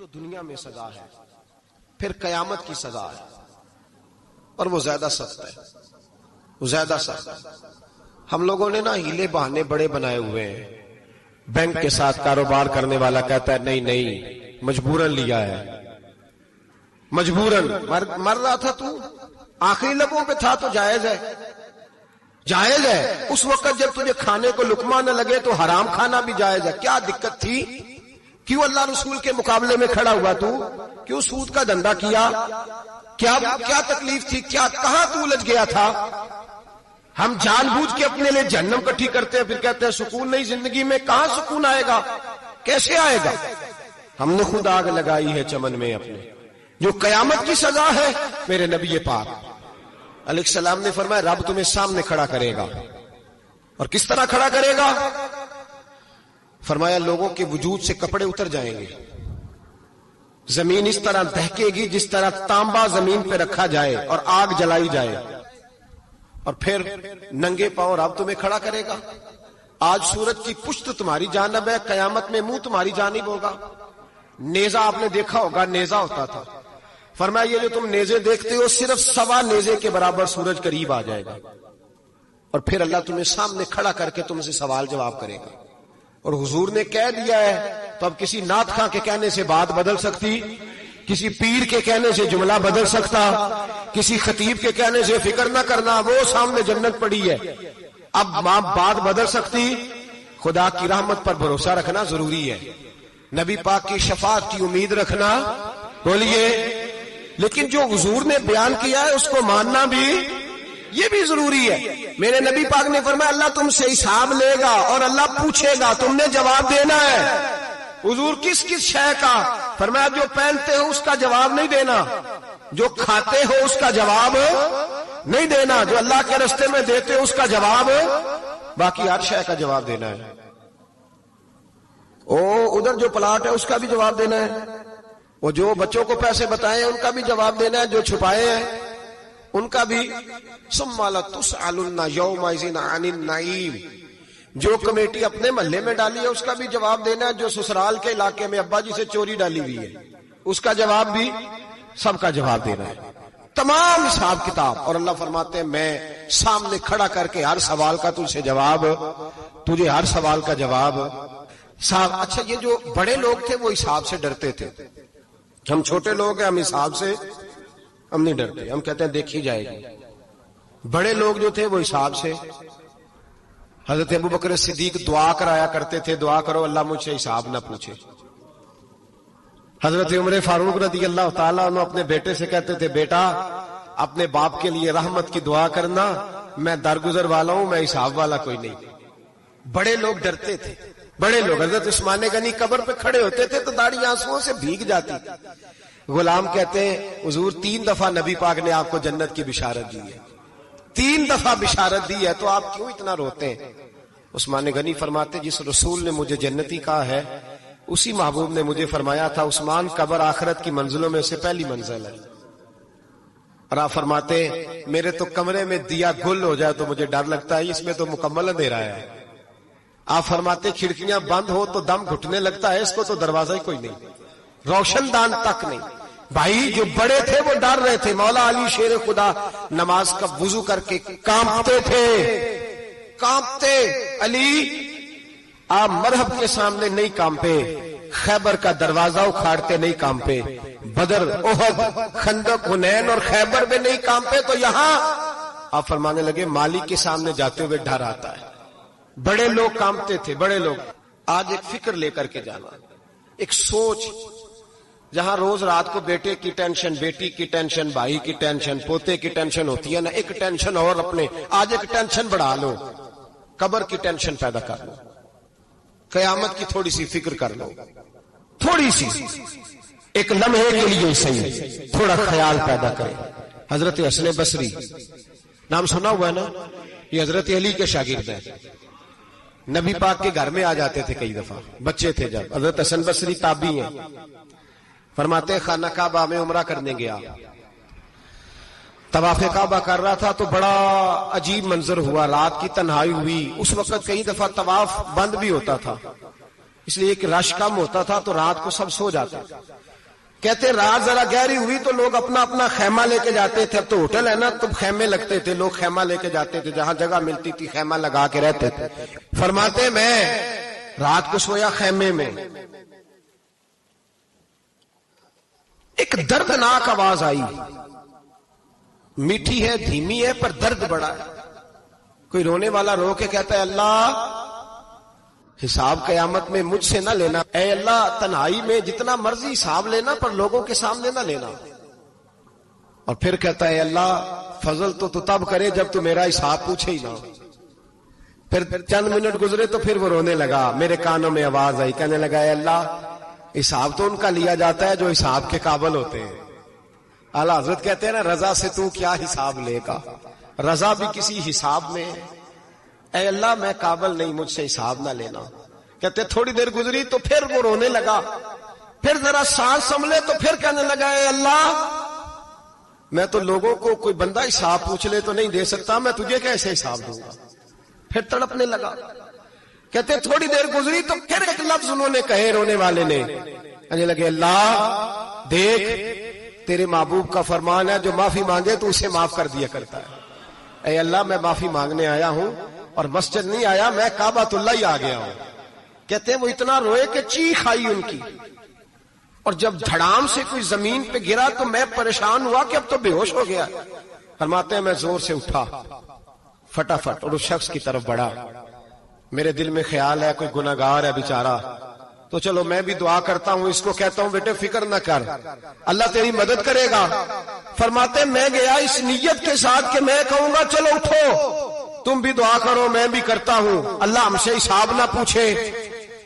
تو دنیا میں سزا ہے، پھر قیامت کی سزا ہے، اور وہ زیادہ سخت ہے، وہ زیادہ سخت ہے۔ ہم لوگوں نے نا ہیلے بہانے بڑے بنائے ہوئے ہیں۔ بینک کے ساتھ کاروبار کرنے والا کہتا ہے نہیں نہیں مجبوراً لیا ہے، مجبوراً مر رہا تھا تو، آخری لبوں پہ تھا تو جائز ہے، جائز ہے۔ اس وقت جب تجھے کھانے کو لقمہ نہ لگے تو حرام کھانا بھی جائز ہے، کیا دقت تھی؟ کیوں اللہ رسول کے مقابلے میں کھڑا ہوا تو؟ کیوں سود کا دھندا کیا؟ کیا تکلیف تھی؟ کیا کہاں تو الجھ گیا تھا؟ ہم جان بوجھ کے اپنے لیے جہنم کٹھی کرتے ہیں، پھر کہتے ہیں سکون نہیں زندگی میں۔ کہاں سکون آئے گا؟ کیسے آئے گا؟ ہم نے خود آگ لگائی ہے چمن میں اپنے۔ جو قیامت کی سزا ہے، میرے نبی پاک علیہ السلام نے فرمایا رب تمہیں سامنے کھڑا کرے گا، اور کس طرح کھڑا کرے گا؟ فرمایا لوگوں کے وجود سے کپڑے اتر جائیں گے، زمین اس طرح دہکے گی جس طرح تانبا زمین پہ رکھا جائے اور آگ جلائی جائے، اور پھر ننگے پاؤں رب تمہیں کھڑا کرے گا۔ آج سورج کی پشت تمہاری جانب ہے، قیامت میں منہ تمہاری جانب ہوگا۔ نیزہ آپ نے دیکھا ہوگا، نیزہ ہوتا تھا، فرمایا یہ جو تم نیزے دیکھتے ہو صرف 1.25 نیزے کے برابر سورج قریب آ جائے گا، اور پھر اللہ تمہیں سامنے کھڑا کر کے تم سے سوال جواب کرے گا۔ اور حضور نے کہہ دیا ہے تو اب کسی نعت خواں کے کہنے سے بات بدل سکتی، کسی پیر کے کہنے سے جملہ بدل سکتا، کسی خطیب کے کہنے سے فکر نہ کرنا وہ سامنے جنت پڑی ہے، اب بات بدل سکتی؟ خدا کی رحمت پر بھروسہ رکھنا ضروری ہے، نبی پاک کی شفاعت کی امید رکھنا، بولیے، لیکن جو حضور نے بیان کیا ہے اس کو ماننا بھی یہ بھی ضروری ہے۔ میرے نبی پاک نے فرمایا اللہ تم سے حساب لے گا اور اللہ پوچھے گا، تم نے جواب دینا ہے۔ حضور کس کس شے کا؟ فرمایا جو پہنتے ہو اس کا جواب نہیں دینا، جو کھاتے ہو اس کا جواب نہیں دینا، جو اللہ کے راستے میں دیتے ہو اس کا جواب، باقی ہر شے کا جواب دینا ہے۔ ادھر جو پلاٹ ہے اس کا بھی جواب دینا ہے، وہ جو بچوں کو پیسے بتائے ہیں ان کا بھی جواب دینا ہے، جو چھپائے ہیں ان کا بھی۔ ثم لتسألن یومئذ عن النعیم، جو کمیٹی اپنے محلے میں ڈالی ہے اس کا بھی جواب دینا ہے، جو سسرال کے علاقے میں ابا جی سے چوری ڈالی ہوئی ہے اس کا جواب بھی، سب کا جواب دینا ہے، تمام حساب کتاب۔ اور اللہ فرماتے ہیں میں سامنے کھڑا کر کے ہر سوال کا تجھ سے جواب، تجھے ہر سوال کا جواب صاحب۔ اچھا یہ جو بڑے لوگ تھے وہ حساب سے ڈرتے تھے، ہم چھوٹے لوگ ہیں ہم حساب سے ہم نہیں ڈرتے، ہم کہتے ہیں دیکھی جائے گی۔ بڑے لوگ جو تھے وہ حساب سے، حضرت ابوبکر صدیق دعا کرایا کرتے تھے، دعا کرو اللہ مجھ سے حساب نہ پوچھے۔ حضرت عمر فاروق رضی اللہ تعالیٰ عنہ اپنے بیٹے سے کہتے تھے بیٹا اپنے باپ کے لیے رحمت کی دعا کرنا، میں درگزر والا ہوں، میں حساب والا کوئی نہیں۔ بڑے لوگ ڈرتے تھے، بڑے لوگ۔ حضرت عثمان غنی قبر پہ کھڑے ہوتے تھے تو داڑھی آنسوؤں سے بھیگ جاتی۔ غلام کہتے ہیں حضور 3 دفعہ نبی پاک نے آپ کو جنت کی بشارت دی ہے، 3 دفعہ بشارت دی ہے، تو آپ کیوں اتنا روتے ہیں؟ عثمان غنی فرماتے جس رسول نے مجھے جنتی کہا ہے اسی محبوب نے مجھے فرمایا تھا عثمان قبر آخرت کی منزلوں میں سے پہلی منزل ہے۔ اور آپ فرماتے میرے تو کمرے میں دیا گل ہو جائے تو مجھے ڈر لگتا ہے، اس میں تو مکمل اندھیرا ہے۔ آپ فرماتے کھڑکیاں بند ہو تو دم گھٹنے لگتا ہے، اس کو تو دروازہ ہی کوئی نہیں، روشن دان تک نہیں۔ بھائی جو بڑے تھے وہ ڈر رہے تھے۔ مولا علی شیر خدا نماز کا وضو کر کے کانپتے تھے، کانپتے۔ علی آپ مرحب کے سامنے نہیں کانپے، خیبر کا دروازہ اکھاڑتے نہیں کانپے، بدر احد خندق حنین اور خیبر میں نہیں کانپے، تو یہاں آپ فرمانے لگے مالک کے سامنے جاتے ہوئے ڈر آتا ہے۔ بڑے لوگ کانپتے تھے، بڑے لوگ۔ آج ایک فکر لے کر کے جانا، ایک سوچ، جہاں روز رات کو بیٹے کی ٹینشن، بیٹی کی ٹینشن، بھائی کی ٹینشن، پوتے کی ٹینشن ہوتی ہے نا، ایک ٹینشن اور اپنے آج ایک ٹینشن بڑھا لو، قبر کی ٹینشن پیدا کر لو، قیامت کی تھوڑی سی فکر کر لو، تھوڑی سی، ایک لمحے کے لیے صحیح تھوڑا خیال پیدا کرے۔ حضرت حسن بصری نام سنا ہوا ہے نا، یہ حضرت علی کے شاگرد ہیں، نبی پاک کے گھر میں آ جاتے تھے کئی دفعہ، بچے تھے جب۔ حضرت حسن بصری تابعی ہیں، فرماتے خانہ کعبہ میں عمرہ کرنے گیا، طواف کعبہ کر رہا تھا تو بڑا عجیب منظر ہوا، رات کی تنہائی ہوئی۔ اس وقت کئی دفعہ طواف بند بھی ہوتا تھا، اس لیے کہ رش کم ہوتا تھا تو رات کو سب سو جاتے۔ کہتے رات ذرا گہری ہوئی تو لوگ اپنا اپنا خیمہ لے کے جاتے تھے. اب تو ہوٹل ہے نا تو خیمے لگتے تھے, لوگ خیمہ لے کے جاتے تھے, جہاں جگہ ملتی تھی خیمہ لگا کے رہتے تھے. فرماتے میں رات کو سویا خیمے میں, ایک دردناک آواز آئی, میٹھی ہے دھیمی ہے پر درد بڑا ہے. کوئی رونے والا رو کے کہتا ہے اللہ حساب قیامت میں مجھ سے نہ لینا, اے اللہ تنہائی میں جتنا مرضی حساب لینا پر لوگوں کے سامنے نہ لینا. اور پھر کہتا ہے اللہ فضل تو تب کرے جب تو میرا حساب پوچھے ہی نہ. پھر چند منٹ گزرے تو پھر وہ رونے لگا, میرے کانوں میں آواز آئی, کہنے لگا اے اللہ حساب تو ان کا لیا جاتا ہے جو حساب کے قابل ہوتے ہیں. اعلیٰ حضرت کہتے ہیں نا رضا سے تو کیا حساب لے گا, رضا بھی کسی حساب میں ہے. اے اللہ میں قابل نہیں, مجھ سے حساب نہ لینا. کہتے تھوڑی دیر گزری تو پھر وہ رونے لگا, پھر ذرا سانس سنبھلے تو پھر کہنے لگا اے اللہ میں تو لوگوں کو کوئی بندہ حساب پوچھ لے تو نہیں دے سکتا, میں تجھے کیسے حساب دوں گا. پھر تڑپنے لگا. کہتے تھوڑی دیر گزری تو پھر ایک لفظ انہوں نے کہے رونے والے نے, کہنے لگے اللہ دیکھ تیرے محبوب کا فرمان ہے جو معافی مانگے تو اسے معاف کر دیا کرتا ہے. اے اللہ میں معافی مانگنے آیا ہوں اور مسجد نہیں آیا, میں کعبۃ اللہ ہی آ گیا ہوں. کہتے ہیں وہ اتنا روئے کہ چیخ آئی ان کی, اور جب دھڑام سے کوئی زمین پہ گرا تو میں پریشان ہوا کہ اب تو بے ہوش ہو گیا. فرماتے ہیں میں زور سے اٹھا فٹافٹ اور اس شخص کی طرف بڑھا. میرے دل میں خیال ہے کوئی گناہگار ہے بیچارہ, تو چلو میں بھی دعا کرتا ہوں, اس کو کہتا ہوں بیٹے فکر نہ کر اللہ تیری مدد کرے گا. فرماتے میں گیا اس نیت کے ساتھ کہ میں کہوں گا چلو اٹھو تم بھی دعا کرو میں بھی کرتا ہوں, اللہ ہم سے حساب نہ پوچھے.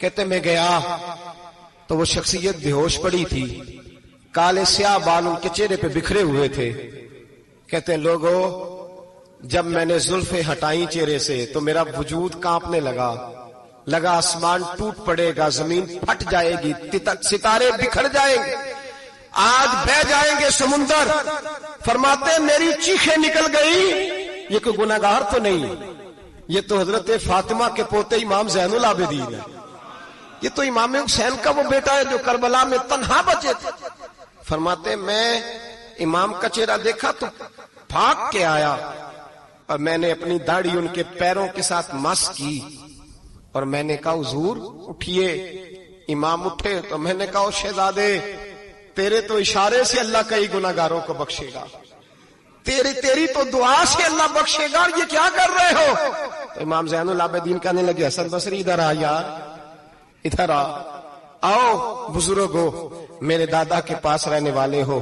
کہتے میں گیا تو وہ شخصیت بے ہوش پڑی تھی, کالے سیاہ بال ان کے چہرے پہ بکھرے ہوئے تھے. کہتے ہیں لوگوں جب میں نے زلفیں ہٹائیں چہرے سے تو میرا وجود کانپنے لگا آسمان ٹوٹ پڑے گا, زمین پھٹ جائے گی, ستارے بکھر جائیں گے, آج بہ جائیں گے سمندر. فرماتے میری چیخیں نکل گئی, یہ کوئی گناہگار تو نہیں, یہ تو حضرت فاطمہ کے پوتے امام زین العابدین ہے, یہ تو امام حسین کا وہ بیٹا ہے جو کربلا میں تنہا بچے تھے. فرماتے میں امام کا چہرہ دیکھا تو بھاگ کے آیا اور میں نے اپنی داڑھی ان کے پیروں کے ساتھ مس کی اور میں نے کہا حضور اٹھیے. امام اٹھے تو میں نے کہا شہزادے تیرے تو اشارے سے اللہ کئی گناہگاروں کو بخشے گا, تیری تو دعا سے اللہ بخشے گا, یہ کیا کر رہے ہو. تو امام زین العابدین کہنے لگے حسن بصری ادھر آ یار, ادھر آؤ بزرگو, میرے دادا کے پاس رہنے والے ہو,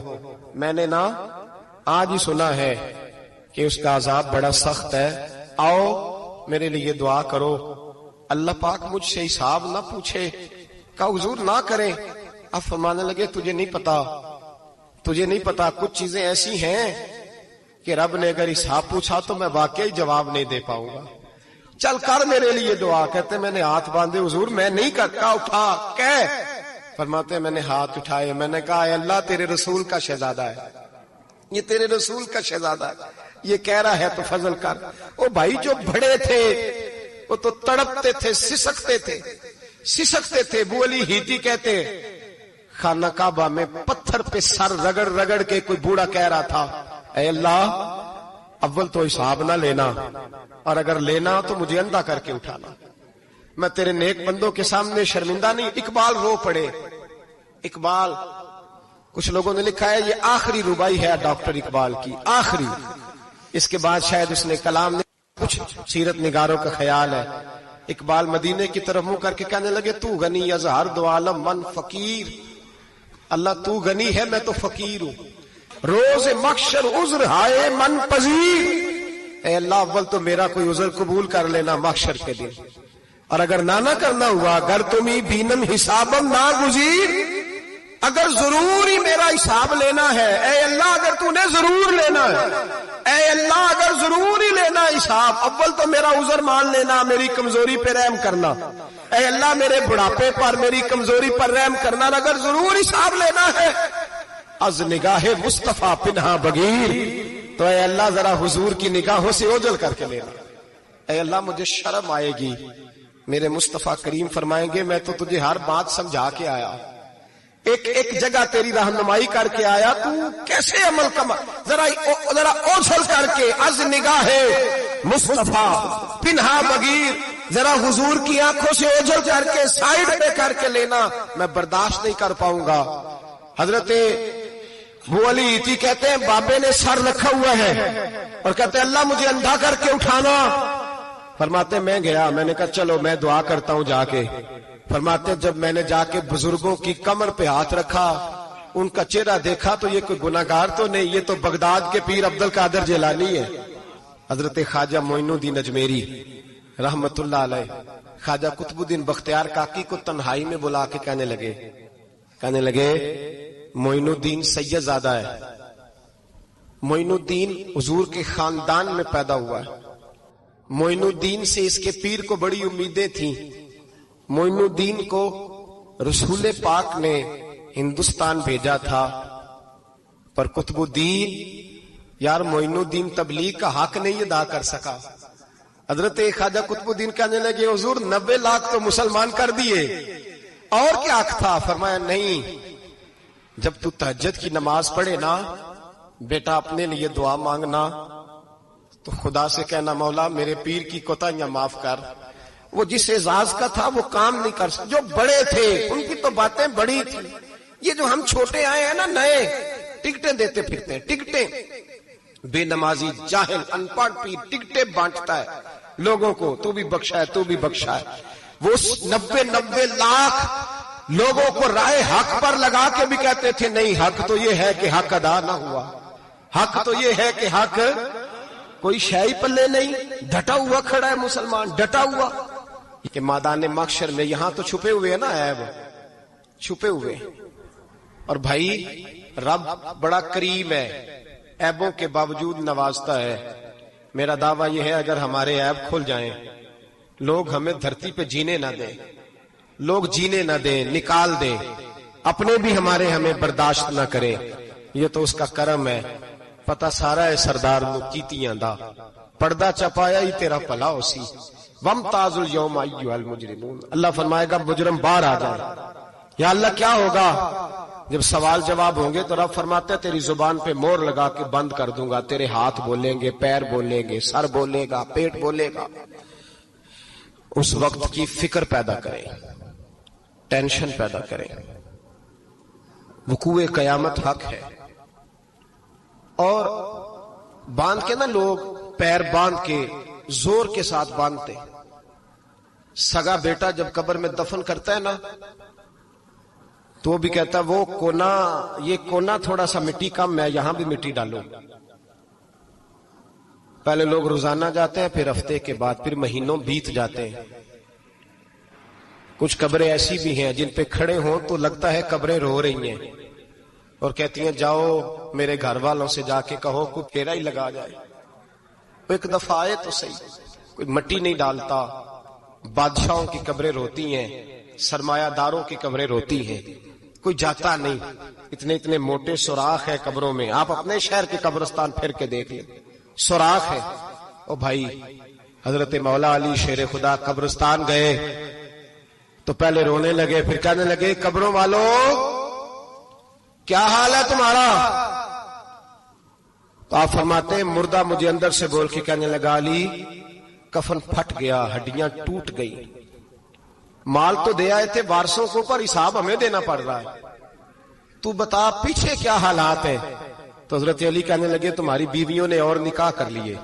میں نے نا آج ہی سنا ہے کہ اس کا عذاب بڑا سخت ہے, آؤ میرے لیے دعا کرو, اللہ پاک مجھ سے حساب نہ پوچھے. کہا حضور نہ کریں. اب فرمانے لگے تجھے نہیں پتا کچھ چیزیں ایسی ہیں کہ رب نے اگر حساب پوچھا تو میں واقعی جواب نہیں دے پاؤں گا, چل کر میرے لیے دعا. کہتے میں نے ہاتھ باندھے حضور میں نہیں کرتا, اٹھا کہہ. فرماتے میں نے ہاتھ اٹھائے, میں نے کہا اے اللہ تیرے رسول کا شہزادہ ہے, یہ تیرے رسول کا شہزادہ ہے, یہ کہہ رہا ہے تو فضل کر. وہ بھائی جو بڑے تھے وہ تو تڑپتے تھے, سسکتے تھے. ابو علی ہیتی کہتے خانہ کعبہ میں پتھر پہ سر رگڑ رگڑ کے کوئی بوڑھا کہہ رہا تھا اے اللہ اول تو حساب نہ لینا, اور اگر لینا تو مجھے اندھا کر کے اٹھانا, میں تیرے نیک بندوں کے سامنے شرمندہ نہیں. اقبال رو پڑے. اقبال کچھ لوگوں نے لکھا ہے یہ آخری ربائی ہے ڈاکٹر اقبال کی, آخری. اس کے بعد شاید اس نے کلام نے, کچھ سیرت نگاروں کا خیال ہے. اقبال مدینے کی طرف منہ کر کے کہنے لگے تو غنی از ہر دو عالم من فقیر, اللہ تو غنی ہے میں تو فقیر ہوں. روز محشر عذر ہائے من پذیر, اے اللہ اول تو میرا کوئی عذر قبول کر لینا محشر کے دن, اور اگر نہ کرنا ہوا اگر تمہیں بینم حسابم نہ گزیر, اگر ضرور ہی میرا حساب لینا ہے اے اللہ, اگر تو نے ضرور لینا ہے اے اللہ, اگر ضرور ہی لینا حساب اول تو میرا عذر مان لینا, میری کمزوری پہ رحم کرنا اے اللہ, میرے بڑھاپے پر میری کمزوری پر رحم کرنا, اگر ضرور حساب لینا ہے از نگاہ مصطفیٰ پنہا بغیر, تو اے اللہ ذرا حضور کی نگاہوں سے اوجل کر کے لینا. اے اللہ مجھے شرم آئے گی. میرے مصطفیٰ کریم فرمائیں گے میں تو تجھے ہر بات سمجھا کے آیا, ایک ایک جگہ تیری رہنمائی کر کے آیا، تو کیسے عمل کما، ذرا اوچھل کر کے از نگاہ مصطفیٰ پنہا بغیر، ذرا حضور کی آنکھوں سے اوجھل کر کے سائڈ پہ کر کے لینا میں برداشت نہیں کر پاؤں گا۔ حضرت ابو علی ایتی کہتے ہیں بابے نے سر رکھا ہوا ہے اور کہتے ہیں اللہ مجھے اندھا کر کے اٹھانا۔ فرماتے میں گیا، میں نے کہا چلو میں دعا کرتا ہوں جا کے۔ فرماتے جب میں نے جا کے بزرگوں کی کمر پہ ہاتھ رکھا، ان کا چہرہ دیکھا تو یہ کوئی گناہگار تو نہیں، یہ تو بغداد کے پیر عبد القادر جیلانی ہے۔ حضرت خواجہ معین الدین اجمیری رحمت اللہ علیہ خواجہ قطب الدین بختیار کاکی کو تنہائی میں بلا کے کہنے لگے معین الدین سید زادہ ہے، معین الدین حضور کے خاندان میں پیدا ہوا ہے، معین الدین سے اس کے پیر کو بڑی امیدیں تھیں، معین الدین کو رسول پاک نے ہندوستان بھیجا تھا، پر قطب الدین یار معین الدین تبلیغ کا حق نہیں ادا کر سکا۔ حضرت خواجہ قطب الدین کہنے لگے حضور 90 لاکھ تو مسلمان کر دیے، اور کیا حق تھا؟ فرمایا نہیں، جب تو تہجد کی نماز پڑھے نا بیٹا اپنے لیے دعا مانگنا تو خدا سے کہنا مولا میرے پیر کی کوتاہیاں معاف کر۔ وہ جس اعزاز کا تھا وہ کام نہیں کر سکتا، جو بڑے تھے ان کی تو باتیں بڑی تھی، یہ جو ہم چھوٹے آئے ہیں نا نئے، ٹکٹیں دیتے پھرتے ہیں، ٹکٹیں، بے نمازی جاہل ان پڑھ پیر ٹکٹیں بانٹتا ہے لوگوں کو، تو بھی بخشا ہے تو بھی بخشا ہے۔ وہ 90 لاکھ لوگوں کو رائے حق پر لگا کے بھی کہتے تھے نہیں، حق تو یہ ہے کہ حق ادا نہ ہوا، حق تو یہ ہے کہ حق، کوئی شے پلے نہیں، ڈٹا ہوا کھڑا ہے مسلمان، ڈٹا ہوا کہ میدان محشر میں یہاں تو چھپے ہوئے ہیں نا عیب، چھپے ہوئے، اور بھائی رب بڑا کریم ہے، عیبوں کے باوجود نوازتا ہے۔ میرا دعویٰ یہ ہے اگر ہمارے عیب کھل جائیں، لوگ ہمیں دھرتی پہ جینے نہ دیں، لوگ جینے نہ دیں، نکال دیں، اپنے بھی ہمیں برداشت نہ کریں، یہ تو اس کا کرم ہے۔ پتا سارا ہے سردار نو کیتیاں دا، پردہ چپایا ہی تیرا پلا ہو سی، وامتاز اليوم ایھا المجرمون۔ اللہ فرمائے گا مجرم باہر آ جائے، یا اللہ کیا ہوگا؟ جب سوال جواب ہوں گے تو رب فرماتے ہیں تیری زبان پہ مور لگا کے بند کر دوں گا، تیرے ہاتھ بولیں گے، پیر بولیں گے، سر بولے گا، پیٹ بولے گا۔ اس وقت کی فکر پیدا کریں، ٹینشن پیدا کریں، وقوع قیامت حق ہے۔ اور باندھ کے نا لوگ پیر باندھ کے زور کے ساتھ باندھتے، سگا بیٹا جب قبر میں دفن کرتا ہے نا تو وہ بھی کہتا ہے وہ کونا، یہ کونا تھوڑا سا مٹی کم ہے، یہاں بھی مٹی ڈالو۔ پہلے لوگ روزانہ جاتے ہیں، پھر ہفتے کے بعد، پھر مہینوں بیت جاتے ہیں۔ کچھ قبریں ایسی بھی ہیں جن پہ کھڑے ہوں تو لگتا ہے قبریں رو رہی ہیں اور کہتی ہیں جاؤ میرے گھر والوں سے جا کے کہو کوئی پھیرا ہی لگا جائے۔ وہ ایک دفعہ آئے تو صحیح، کوئی مٹی نہیں ڈالتا۔ بادشاہوں کی قبریں روتی ہیں، سرمایہ داروں کی قبریں روتی ہیں، کوئی جاتا نہیں، اتنے موٹے سوراخ ہے قبروں میں۔ آپ اپنے شہر کے قبرستان پھر کے دیکھ لیں، سوراخ ہے۔ او بھائی حضرت مولا علی شیر خدا قبرستان گئے تو پہلے رونے لگے، پھر کہنے لگے قبروں والوں کیا حال ہے تمہارا؟ تو آپ فرماتے ہیں مردہ مجھے اندر سے بول کے کہنے لگا علی کفن پھٹ گیا، ہڈیاں ٹوٹ گئی، مال تو دے آئے تھے وارثوں کو پر حساب ہمیں دینا پڑ رہا ہے، تو بتا پیچھے کیا حالات ہیں؟ تو حضرت علی کہنے لگے تمہاری بیویوں نے اور نکاح کر لیے،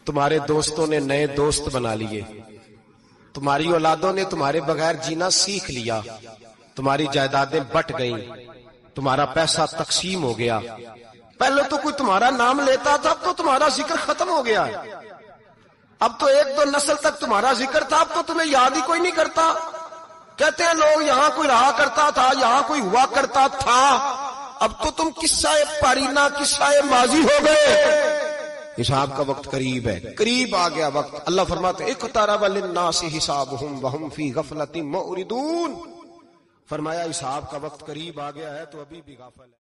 تمہارے دوستوں نے نئے دوست بنا لیے، تمہاری اولادوں نے تمہارے بغیر جینا سیکھ لیا، تمہاری جائیدادیں بٹ گئیں، تمہارا پیسہ تقسیم ہو گیا۔ پہلے تو کوئی تمہارا نام لیتا تھا، اب تو تمہارا ذکر ختم ہو گیا ہے، اب تو 1-2 نسل تک تمہارا ذکر تھا، اب تو تمہیں یاد ہی کوئی نہیں کرتا۔ کہتے ہیں لوگ یہاں کوئی رہا کرتا تھا، یہاں کوئی ہوا کرتا تھا، اب تو تم قصہ پارینہ، قصہ ماضی ہو گئے۔ حساب کا وقت قریب ہے، قریب آ گیا وقت۔ اللہ فرماتے اقترب للناس حسابهم وهم فی غفلۃ معرضون، فرمایا حساب کا وقت قریب آ گیا ہے تو ابھی بھی غافل ہے۔